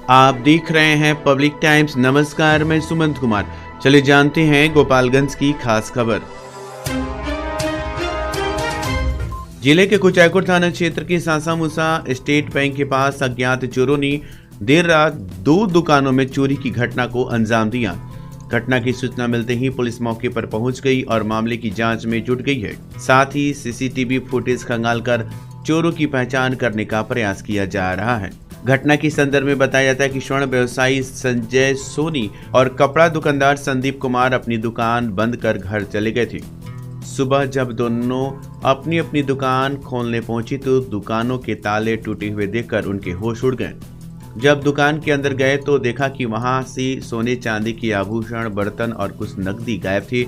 आप देख रहे हैं पब्लिक टाइम्स। नमस्कार, मैं सुमंत कुमार। चलिए जानते हैं गोपालगंज की खास खबर। जिले के कुचायकोट थाना क्षेत्र के सासामुसा स्टेट बैंक के पास अज्ञात चोरों ने देर रात 2 दुकानों में चोरी की घटना को अंजाम दिया। घटना की सूचना मिलते ही पुलिस मौके पर पहुंच गई और मामले की जांच में जुट गई है। साथ ही सीसीटीवी फुटेज खंगालकर चोरों की पहचान करने का प्रयास किया जा रहा है। घटना के संदर्भ में बताया जाता है कि स्वर्ण व्यवसायी संजय सोनी और कपड़ा दुकानदार संदीप कुमार अपनी दुकान बंद कर घर चले गए थे। सुबह जब दोनों अपनी अपनी दुकान खोलने पहुंची तो दुकानों के ताले टूटे हुए देखकर उनके होश उड़ गए। जब दुकान के अंदर गए तो देखा कि वहां से सोने चांदी के आभूषण, बर्तन और कुछ नकदी गायब थे,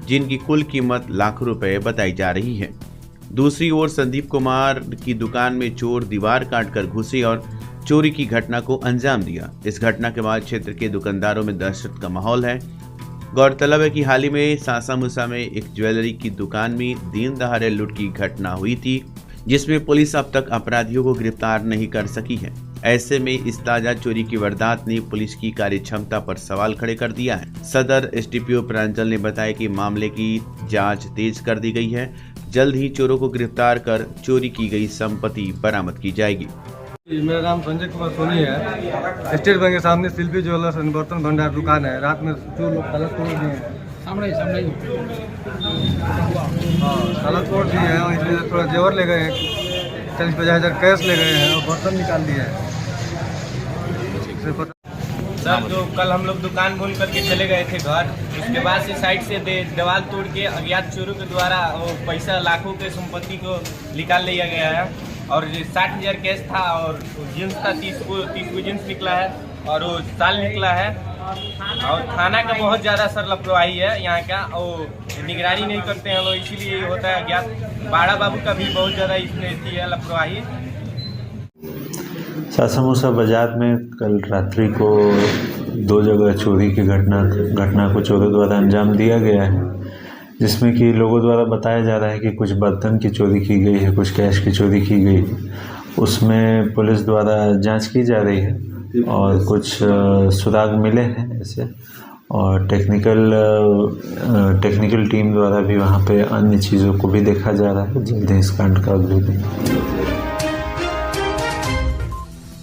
जिनकी कुल कीमत लाखों रुपए बताई जा रही है। दूसरी ओर संदीप कुमार की दुकान में चोर दीवार काटकर घुसे और चोरी की घटना को अंजाम दिया। इस घटना के बाद क्षेत्र के दुकानदारों में दहशत का माहौल है। गौरतलब है कि हाल ही में सासामुसा में एक ज्वेलरी की दुकान में दिन दहाड़े लूट की घटना हुई थी, जिसमें पुलिस अब तक अपराधियों को गिरफ्तार नहीं कर सकी है। ऐसे में इस ताजा चोरी की वारदात ने पुलिस की कार्यक्षमता पर सवाल खड़े कर दिया है। सदर एसडीपीओ प्रांजल ने बताया कि मामले की जांच तेज कर दी गई है। जल्द ही चोरों को गिरफ्तार कर चोरी की गई संपत्ति बरामद की जाएगी। मेरा नाम संजय कुमार सोनी है। स्टेट बैंक के सामने शिल्पी ज्वेलर्स एंड बर्तन भंडार दुकान है। रात में जो लोग ताला तोड़ दिए हैं, सामने ताला तोड़ दिए हैं और इसमें थोड़ा जेवर ले गए हैं, 40-50 हज़ार कैश ले गए हैं और बर्तन निकाल दिए हैं। सर, जो कल हम लोग दुकान खोल करके चले गए थे घर, उसके बाद से साइड से दीवार तोड़ के अज्ञात चोरों के द्वारा वो पैसा लाखों के संपत्ति को निकाल लिया गया है और 60,000 कैश था और जींस था, 30 को जींस निकला है और वो साल निकला है। और थाना का बहुत ज़्यादा सर लापरवाही है यहाँ का, और निगरानी नहीं करते हैं लोग, इसीलिए होता है अज्ञात। बाड़ा बाबू का भी बहुत ज़्यादा इसमें है लापरवाही। सासामुसा बाजार में कल रात्रि को 2 जगह चोरी की घटना को चोरों द्वारा अंजाम दिया गया है, जिसमें कि लोगों द्वारा बताया जा रहा है कि कुछ बर्तन की चोरी की गई है, कुछ कैश की चोरी की गई है। उसमें पुलिस द्वारा जांच की जा रही है और कुछ सुराग मिले हैं ऐसे, और टेक्निकल टीम द्वारा भी वहां पे अन्य चीज़ों को भी देखा जा रहा है। जल्द ही इस कांड का उद्भेदन।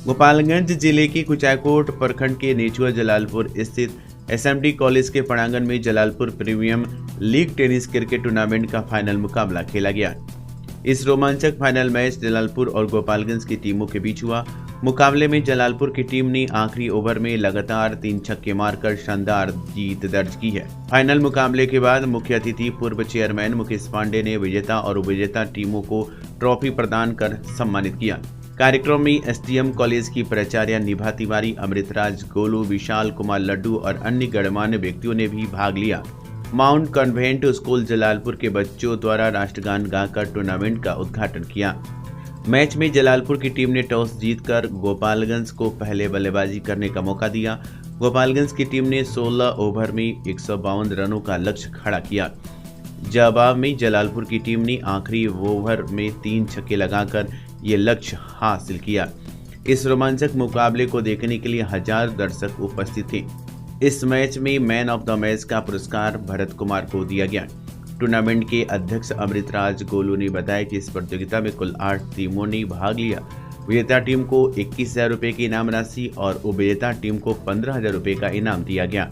गोपालगंज जिले के कुचायकोट प्रखंड के नेचुआ जलालपुर स्थित एसएमडी कॉलेज के प्रांगण में Jalalpur premium league tennis cricket tournament का फाइनल मुकाबला खेला गया। इस रोमांचक फाइनल मैच जलालपुर और गोपालगंज की टीमों के बीच हुआ। मुकाबले में जलालपुर की टीम ने आखिरी ओवर में लगातार 3 छक्के मारकर शानदार जीत दर्ज की है। फाइनल मुकाबले के बाद मुख्य अतिथि पूर्व चेयरमैन मुकेश पांडे ने विजेता और उपविजेता टीमों को ट्रॉफी प्रदान कर सम्मानित किया। कार्यक्रम में एसडीएम कॉलेज की प्राचार्य निभा तिवारी, अमृतराज गोलू, विशाल कुमार लड्डू और अन्य गणमान्य व्यक्तियों ने भी भाग लिया। माउंट कॉन्वेंट स्कूल जलालपुर के बच्चों द्वारा राष्ट्रगान गाकर टूर्नामेंट का उद्घाटन किया। मैच में जलालपुर की टीम ने टॉस जीतकर गोपालगंज को पहले बल्लेबाजी करने का मौका दिया। गोपालगंज की टीम ने 16 ओवर में 152 रनों का लक्ष्य खड़ा किया। जवाब में जलालपुर की टीम ने आखिरी ओवर में 3 छक्के लगाकर ये लक्ष्य हासिल किया। इस रोमांचक मुकाबले को देखने के लिए 1000 दर्शक उपस्थित थे। इस मैच में मैन ऑफ द मैच का पुरस्कार भरत कुमार को दिया गया। टूर्नामेंट के अध्यक्ष अमृतराज गोलू ने बताया कि इस प्रतियोगिता में कुल 8 टीमों ने भाग लिया। विजेता टीम को 21,000 रुपये की इनाम राशि और उपविजेता टीम को 15,000 रुपये का इनाम दिया गया।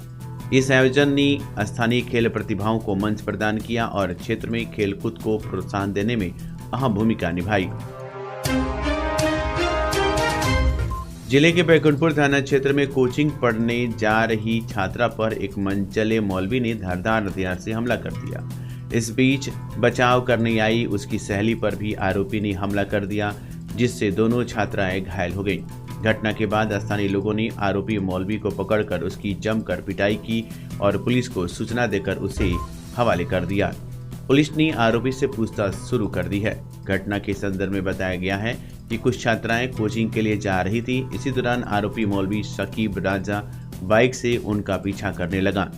इस आयोजन ने स्थानीय खेल प्रतिभाओं को मंच प्रदान किया और क्षेत्र में खेलकूद को प्रोत्साहन देने में अहम भूमिका निभाई। जिले के बैकुंठपुर थाना क्षेत्र में कोचिंग पढ़ने जा रही छात्रा पर एक मनचले मौलवी ने धारदार हथियार से हमला कर दिया। इस बीच बचाव करने आई उसकी सहेली पर भी आरोपी ने हमला कर दिया, जिससे दोनों छात्राएं घायल हो गईं। घटना के बाद स्थानीय लोगों ने आरोपी मौलवी को पकड़कर उसकी जमकर पिटाई की और पुलिस को सूचना देकर उसे हवाले कर दिया। पुलिस ने आरोपी से पूछताछ शुरू कर दी है। घटना के संदर्भ में बताया गया है कि कुछ छात्राएं कोचिंग के लिए जा रही थी। इसी दौरान आरोपी मौलवी शकीब राजा बाइक से उनका पीछा करने लगा।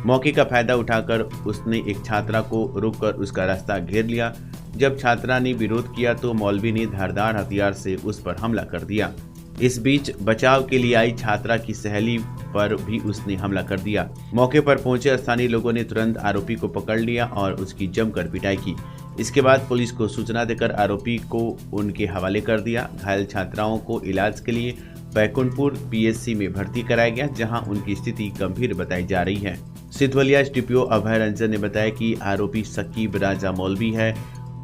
मौके का फायदा उठाकर उसने एक छात्रा को रोककर उसका रास्ता घेर लिया। जब छात्रा ने विरोध किया तो मौलवी ने धारदार हथियार से उस पर हमला कर दिया। इस बीच बचाव के लिए आई छात्रा की सहेली पर भी उसने हमला कर दिया। मौके पर पहुंचे स्थानीय लोगों ने तुरंत आरोपी को पकड़ लिया और उसकी जमकर पिटाई की। इसके बाद पुलिस को सूचना देकर आरोपी को उनके हवाले कर दिया। घायल छात्राओं को इलाज के लिए बैकुंठपुर पीएचसी में भर्ती कराया गया, जहां उनकी स्थिति गंभीर बताई जा रही है। सिधवलिया एसडीपीओ अभय रंजन ने बताया कि आरोपी सकीब राजा मौलवी है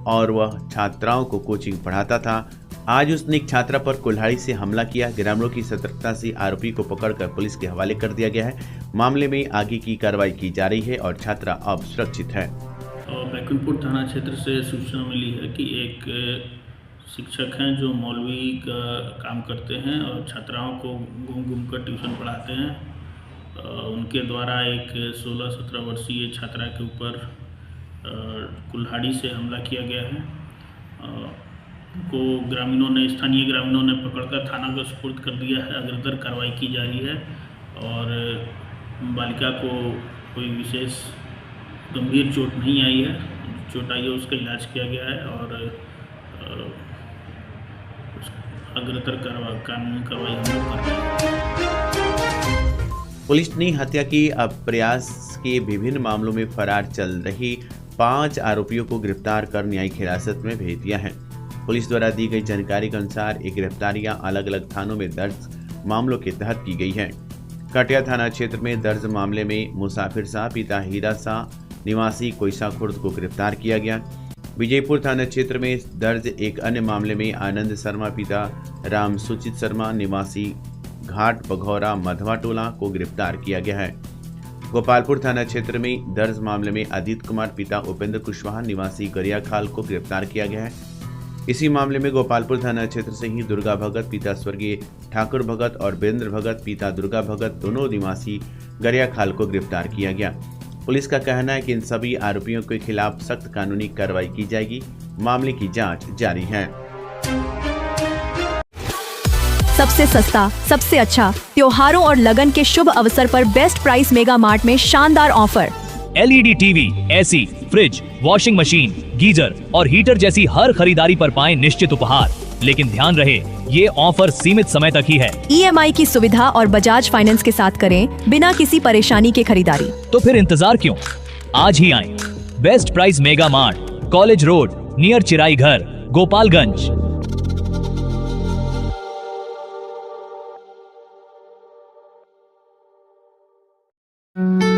और वह छात्राओं को कोचिंग पढ़ाता था। आज उसने एक छात्रा पर कुल्हाड़ी से हमला किया। ग्रामीणों की सतर्कता से आरोपी को पकड़कर पुलिस के हवाले कर दिया गया है। मामले में आगे की कार्रवाई की जा रही है और छात्रा अब सुरक्षित है। बैकुंठपुर थाना क्षेत्र से सूचना मिली है कि एक शिक्षक हैं जो मौलवी का काम करते हैं और छात्राओं को घूम कर ट्यूशन पढ़ाते हैं। उनके द्वारा एक 16-17 वर्षीय छात्रा के ऊपर कुल्हाड़ी से हमला किया गया है। को स्थानीय ग्रामीणों ने पकड़कर थाना को सुपुर्द कर दिया है। अग्रतर कार्रवाई की जा रही है और बालिका को कोई विशेष गंभीर चोट नहीं आई है। चोट आई है उसका इलाज किया गया है और अग्रतर कानूनी कार्रवाई हम लोग कर रहे हैं। पुलिस ने हत्या की प्रयास के विभिन्न मामलों में फरार चल रही 5 आरोपियों को गिरफ्तार कर न्यायिक हिरासत में भेज दिया है। पुलिस द्वारा दी गई जानकारी के अनुसार ये गिरफ्तारियां अलग अलग थानों में दर्ज मामलों के तहत की गई है। कटिया थाना क्षेत्र में दर्ज मामले में मुसाफिर शाह पिता हीरा शाह निवासी कोयसा खुर्द को गिरफ्तार किया गया। विजयपुर थाना क्षेत्र में दर्ज एक अन्य मामले में आनंद शर्मा पिता राम सुचित शर्मा निवासी घाट बघौरा मधवा टोला को गिरफ्तार किया गया है। गोपालपुर थाना क्षेत्र में दर्ज मामले में आदित्य कुमार पिता उपेंद्र कुशवाहा निवासी गरियाखाल को गिरफ्तार किया गया है। इसी मामले में गोपालपुर थाना क्षेत्र से ही दुर्गा भगत पिता स्वर्गीय ठाकुर भगत और वीरेंद्र भगत पिता दुर्गा भगत दोनों निवासी गरियाखाल को गिरफ्तार किया गया। पुलिस का कहना है कि इन सभी आरोपियों के खिलाफ सख्त कानूनी कार्रवाई की जाएगी। मामले की जांच जारी है। सबसे सस्ता, सबसे अच्छा, त्योहारों और लगन के शुभ अवसर पर बेस्ट प्राइस मेगा मार्ट में शानदार offer. LED TV, AC, fridge, washing machine, geyser और हीटर जैसी हर खरीदारी पर पाएं निश्चित उपहार। लेकिन ध्यान रहे, ये ऑफर सीमित समय तक ही है। ईएमआई की सुविधा और बजाज फाइनेंस के साथ करें बिना किसी परेशानी के खरीदारी। तो फिर इंतजार क्यों, आज ही आएं। Best price mega mart, college road, near चिराई घर, गोपालगंज।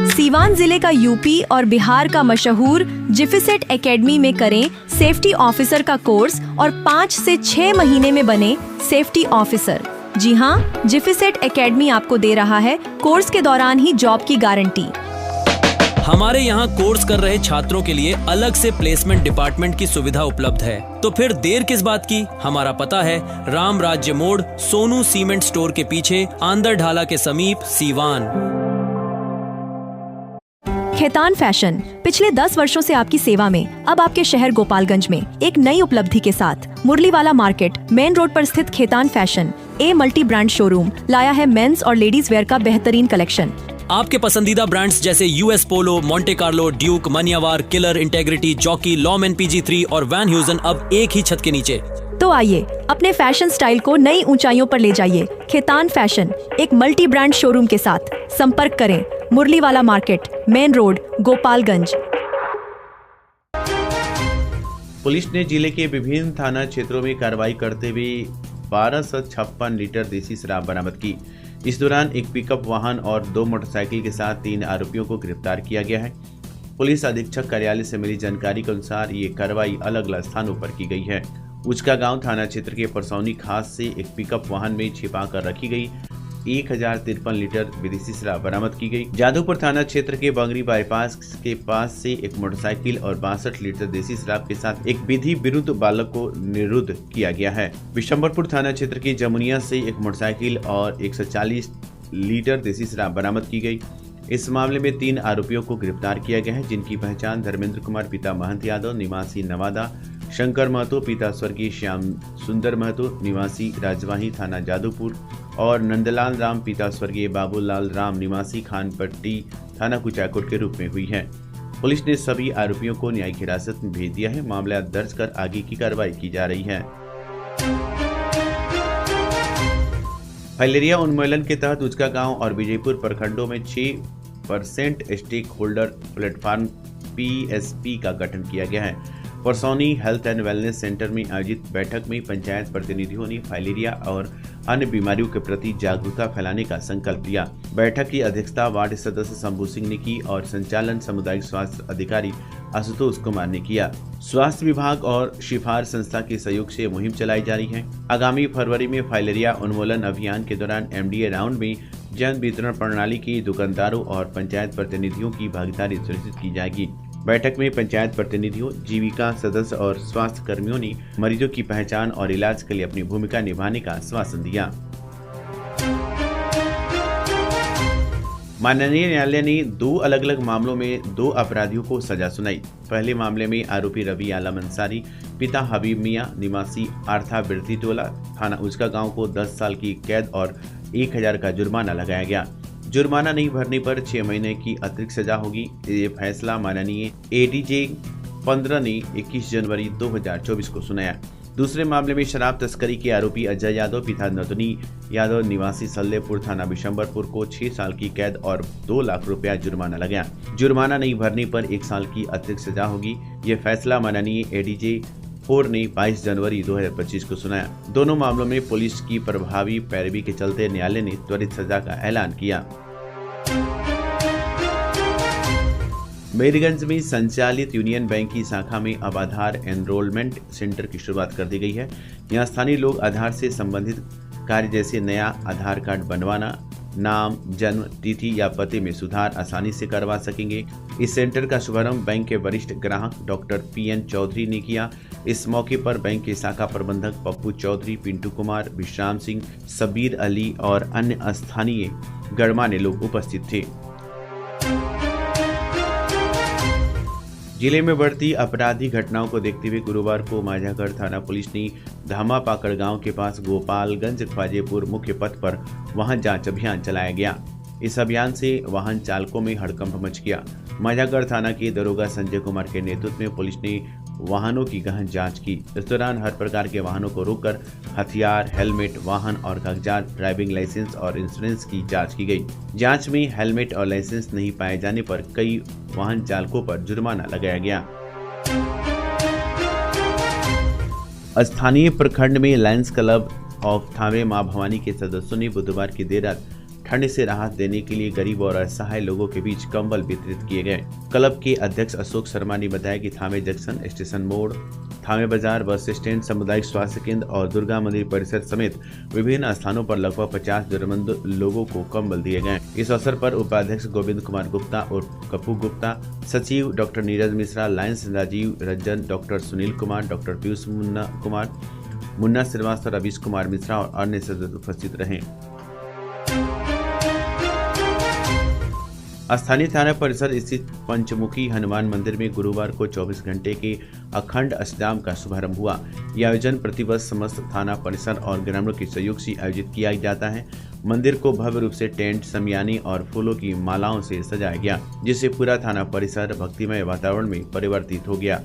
सीवान जिले का यूपी और बिहार का मशहूर जिफिसेट एकेडमी में करें सेफ्टी ऑफिसर का कोर्स और 5 से 6 महीने में बने सेफ्टी ऑफिसर। जी हाँ, जिफिसेट एकेडमी आपको दे रहा है कोर्स के दौरान ही जॉब की गारंटी। हमारे यहाँ कोर्स कर रहे छात्रों के लिए अलग से प्लेसमेंट डिपार्टमेंट की सुविधा उपलब्ध है। तो फिर देर किस बात की। हमारा पता है राम राज्य मोड़, सोनू सीमेंट स्टोर के पीछे, आंदर ढाला के समीप, सीवान। खेतान फैशन पिछले 10 वर्षों से आपकी सेवा में। अब आपके शहर गोपालगंज में एक नई उपलब्धि के साथ मुरलीवाला मार्केट मेन रोड पर स्थित Khetan fashion multi brand showroom लाया है मेंस और लेडीज वेयर का बेहतरीन कलेक्शन। आपके पसंदीदा ब्रांड्स जैसे US Polo, Monte Carlo, Duke, Manyavar, Killer, Integrity, Jockey, Lawman PG3 और वैन ह्यूजन अब एक ही छत के नीचे। तो आइए अपने फैशन स्टाइल को नई ऊंचाइयों पर ले जाइए। खेतान फैशन एक मल्टी ब्रांड शोरूम के साथ। संपर्क करें Muraliwala market main road, Gopalganj. Police ने जिले के विभिन्न थाना क्षेत्रों में कार्रवाई करते हुए 1256 लीटर देसी शराब बरामद की। इस दौरान एक पिकअप वाहन और 2 मोटरसाइकिल के साथ 3 आरोपियों को गिरफ्तार किया गया है। पुलिस अधीक्षक कार्यालय से मिली जानकारी के अनुसार ये कार्रवाई अलग अलग स्थानों पर की गई है। उचका गांव थाना क्षेत्र के परसौनी खास से एक पिकअप वाहन में छिपा कर रखी गई 1053 लीटर विदेशी शराब बरामद की गई। जादवपुर थाना क्षेत्र के बंगरी बाईपास के पास से एक मोटरसाइकिल और 62 लीटर देसी शराब के साथ एक विधि विरुद्ध बालक को निरुद्ध किया गया है। विशंबरपुर थाना क्षेत्र की जमुनिया से एक मोटरसाइकिल और 140 लीटर देसी शराब बरामद की गई। इस मामले में 3 आरोपियों को गिरफ्तार किया गया है, जिनकी पहचान धर्मेंद्र कुमार पिता महंत यादव निवासी नवादा, शंकर महतो पिता स्वर्गीय श्याम सुंदर महतो निवासी राजवाही थाना जादवपुर और नंदलाल राम पिता स्वर्गीय बाबूलाल राम निवासी खानपट्टी थाना कुचाकोट के रूप में हुई है। पुलिस ने सभी आरोपियों को न्यायिक हिरासत में भेज दिया है। मामला दर्ज कर आगे की कार्रवाई की जा रही है। फाइलेरिया उन्मूलन के तहत उचका गांव और विजयपुर प्रखंडों में 6% स्टेक होल्डर प्लेटफॉर्म PSP का गठन किया गया है। Parsauni health and wellness centre में आयोजित बैठक में पंचायत प्रतिनिधियों ने फाइलेरिया और अन्य बीमारियों के प्रति जागरूकता फैलाने का संकल्प लिया। बैठक की अध्यक्षता वार्ड सदस्य शंभू सिंह ने की और संचालन सामुदायिक स्वास्थ्य अधिकारी आशुतोष कुमार ने किया। स्वास्थ्य विभाग और शिफार संस्था के सहयोग से मुहिम चलाई जा रही है। आगामी फरवरी में फाइलेरिया उन्मूलन अभियान के दौरान MDA राउंड में जन वितरण प्रणाली की दुकानदारों और पंचायत प्रतिनिधियों की भागीदारी सुनिश्चित की जाएगी। बैठक में पंचायत प्रतिनिधियों, जीविका सदस्य और स्वास्थ्य कर्मियों ने मरीजों की पहचान और इलाज के लिए अपनी भूमिका निभाने का आश्वासन दिया। माननीय न्यायालय ने 2 अलग अलग मामलों में 2 अपराधियों को सजा सुनाई। पहले मामले में आरोपी रवि आलम अंसारी, पिता हबीब मियां, निवासी आर्था बिरती टोला, थाना उचका गांव को 10 साल की कैद और 1000 का जुर्माना लगाया गया। जुर्माना नहीं भरने पर 6 महीने की अतिरिक्त सजा होगी। ये फैसला माननीय ADJ 15 ने 21 जनवरी 2024 को सुनाया। दूसरे मामले में शराब तस्करी के आरोपी अजय यादव, पिता नतनी यादव, निवासी सल्लेपुर, थाना बिशंबरपुर को 6 साल की कैद और 2 लाख रुपया जुर्माना लगाया। जुर्माना नहीं भरने पर 1 साल की अतिरिक्त सजा होगी। ये फैसला माननीय ADJ 4 ने 22 जनवरी 2025 को सुनाया। दोनों मामलों में पुलिस की प्रभावी पैरवी के चलते न्यायालय ने त्वरित सजा का ऐलान किया। मेरगंज में संचालित यूनियन बैंक की शाखा में अब आधार एनरोलमेंट सेंटर की शुरुआत कर दी गई है। यहाँ स्थानीय लोग आधार से संबंधित कार्य जैसे नया आधार कार्ड बनवाना, नाम, जन्म तिथि या पते में सुधार आसानी से करवा सकेंगे। इस सेंटर का शुभारंभ बैंक के वरिष्ठ ग्राहक डॉक्टर PN चौधरी ने किया। इस मौके पर बैंक के शाखा प्रबंधक पप्पू चौधरी, पिंटू कुमार, विश्राम सिंह, सबीर अली और अन्य स्थानीय गणमान्य लोग उपस्थित थे। जिले में बढ़ती आपराधिक घटनाओं को देखते हुए गुरुवार को माझागढ़ थाना पुलिस ने धामापाकड़ गांव के पास गोपालगंज ख्वाजेपुर मुख्य पथ पर वाहन जांच अभियान चलाया गया। इस अभियान से वाहन चालकों में हड़कंप मच गया। माझागढ़ थाना के दरोगा संजय कुमार के नेतृत्व में पुलिस ने वाहनों की गहन जांच की। इस दौरान हर प्रकार के वाहनों को रोककर हथियार, हेलमेट, वाहन और कागजात, ड्राइविंग लाइसेंस और इंश्योरेंस की जांच की गई। जांच में हेलमेट और लाइसेंस नहीं पाए जाने पर कई वाहन चालकों पर जुर्माना लगाया गया। स्थानीय प्रखंड में लायंस क्लब ऑफ थावे मां भवानी के सदस्यों ने बुधवार की देर रात ठंड से राहत देने के लिए गरीब और असहाय लोगों के बीच कंबल वितरित किए गए। क्लब के अध्यक्ष अशोक शर्मा ने बताया कि थावे जंक्शन, स्टेशन मोड़, थावे बाजार, बस स्टैंड, सामुदायिक स्वास्थ्य केंद्र और दुर्गा मंदिर परिसर समेत विभिन्न स्थानों पर लगभग 50 जरूरतमंद लोगों को कंबल दिए गए। इस अवसर पर उपाध्यक्ष गोविंद कुमार गुप्ता और कप्पू गुप्ता, सचिव doctor Neeraj Mishra, Lions Rajiv Ranjan, doctor Sunil Kumar, doctor Piyush Kumar, Munna Shrivastava, Ravish Kumar Mishra और अन्य सदस्य उपस्थित रहे। स्थानीय थाना परिसर स्थित पंचमुखी हनुमान मंदिर में गुरुवार को 24 घंटे के अखंड अष्टयाम का शुभारंभ हुआ। यह आयोजन प्रतिवर्ष समस्त थाना परिसर और ग्रामीणों के सहयोग से आयोजित किया जाता है। मंदिर को भव्य रूप से टेंट, शमियानी और फूलों की मालाओं से सजाया गया, जिससे पूरा थाना परिसर भक्तिमय वातावरण में परिवर्तित हो गया।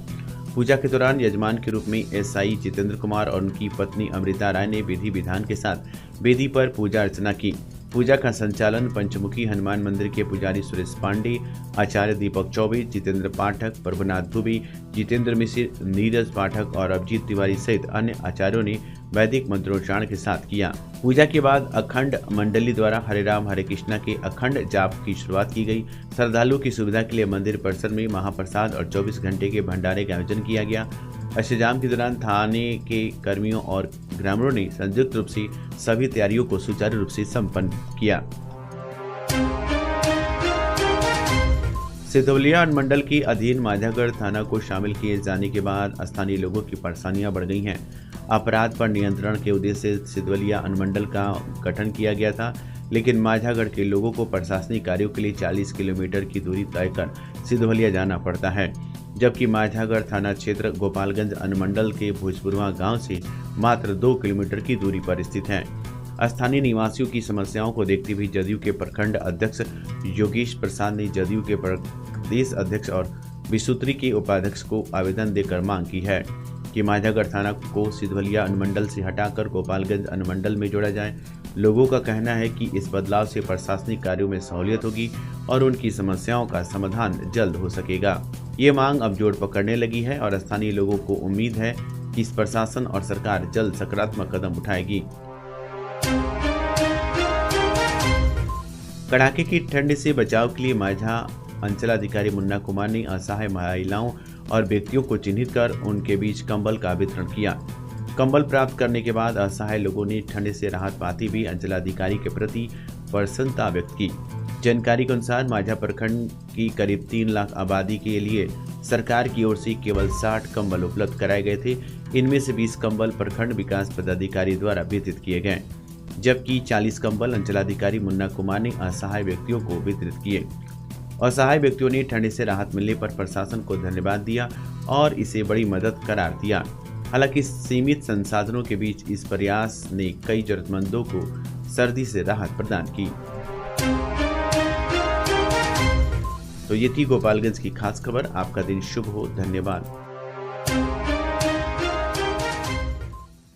पूजा के दौरान यजमान के रूप में SI जितेंद्र कुमार और उनकी पत्नी अमृता राय ने विधि विधान के साथ वेदी पर पूजा अर्चना की। पूजा का संचालन पंचमुखी हनुमान मंदिर के पुजारी सुरेश पांडे, आचार्य दीपक चौबे, जितेंद्र पाठक, प्रभुनाथ दुबे, जितेंद्र मिश्र, नीरज पाठक और अभिजीत तिवारी सहित अन्य आचार्यों ने वैदिक मंत्रोच्चारण के साथ किया। पूजा के बाद अखंड मंडली द्वारा हरे राम हरे कृष्णा के अखंड जाप की शुरुआत की गई। श्रद्धालुओं की सुविधा के लिए मंदिर परिसर में महाप्रसाद और 24 घंटे के भंडारे का आयोजन किया गया। अष्टयाम के दौरान थाने के कर्मियों और ग्रामीणों ने संयुक्त रूप से सभी तैयारियों को सुचारू रूप से संपन्न किया। सिधवलिया अनुमंडल के अधीन माझागढ़ थाना को शामिल किए जाने के बाद स्थानीय लोगों की परेशानियां बढ़ गई हैं। अपराध पर नियंत्रण के उद्देश्य से सिधवलिया अनुमंडल का गठन किया गया था, लेकिन माझागढ़ के लोगों को प्रशासनिक कार्यों के लिए 40 किलोमीटर की दूरी तय कर सिधवलिया जाना पड़ता है, जबकि माझागढ़ थाना क्षेत्र गोपालगंज अनुमंडल के भोजपुरवा गांव से मात्र 2 किलोमीटर की दूरी पर स्थित है। स्थानीय निवासियों की समस्याओं को देखते हुए जदयू के प्रखंड अध्यक्ष योगेश प्रसाद ने जदयू के प्रदेश अध्यक्ष और विसूत्री के उपाध्यक्ष को आवेदन देकर मांग की है कि माझागढ़ थाना को सिधवलिया अनुमंडल से हटाकर गोपालगंज अनुमंडल में जोड़ा जाए। लोगों का कहना है कि इस बदलाव से प्रशासनिक कार्यों में सहूलियत होगी और उनकी समस्याओं का समाधान जल्द हो सकेगा। ये मांग अब जोर पकड़ने लगी है और स्थानीय लोगों को उम्मीद है कि इस प्रशासन और सरकार जल्द सकारात्मक कदम उठाएगी। कड़ाके की ठंड से बचाव के लिए माझा अंचलाधिकारी मुन्ना कुमार ने असहाय महिलाओं और व्यक्तियों को चिन्हित कर उनके बीच कंबल का वितरण किया। कंबल प्राप्त करने के बाद असहाय लोगों ने ठंड से राहत पाती भी अंचलाधिकारी के प्रति प्रसन्नता व्यक्त की। जानकारी के अनुसार माझा प्रखंड की करीब 3 लाख आबादी के लिए सरकार की ओर से केवल 60 कंबल उपलब्ध कराए गए थे। इनमें से 20 कंबल प्रखंड विकास पदाधिकारी द्वारा वितरित किए गए, जबकि 40 कंबल अंचलाधिकारी मुन्ना कुमार ने असहाय व्यक्तियों को वितरित किए। असहाय व्यक्तियों ने ठंड से राहत मिलने पर प्रशासन को धन्यवाद दिया और इसे बड़ी मदद करार दिया। हालांकि सीमित संसाधनों के बीच इस प्रयास ने कई जरूरतमंदों को सर्दी से राहत प्रदान की। तो ये थी गोपालगंज की खास खबर। आपका दिन शुभ हो। धन्यवाद।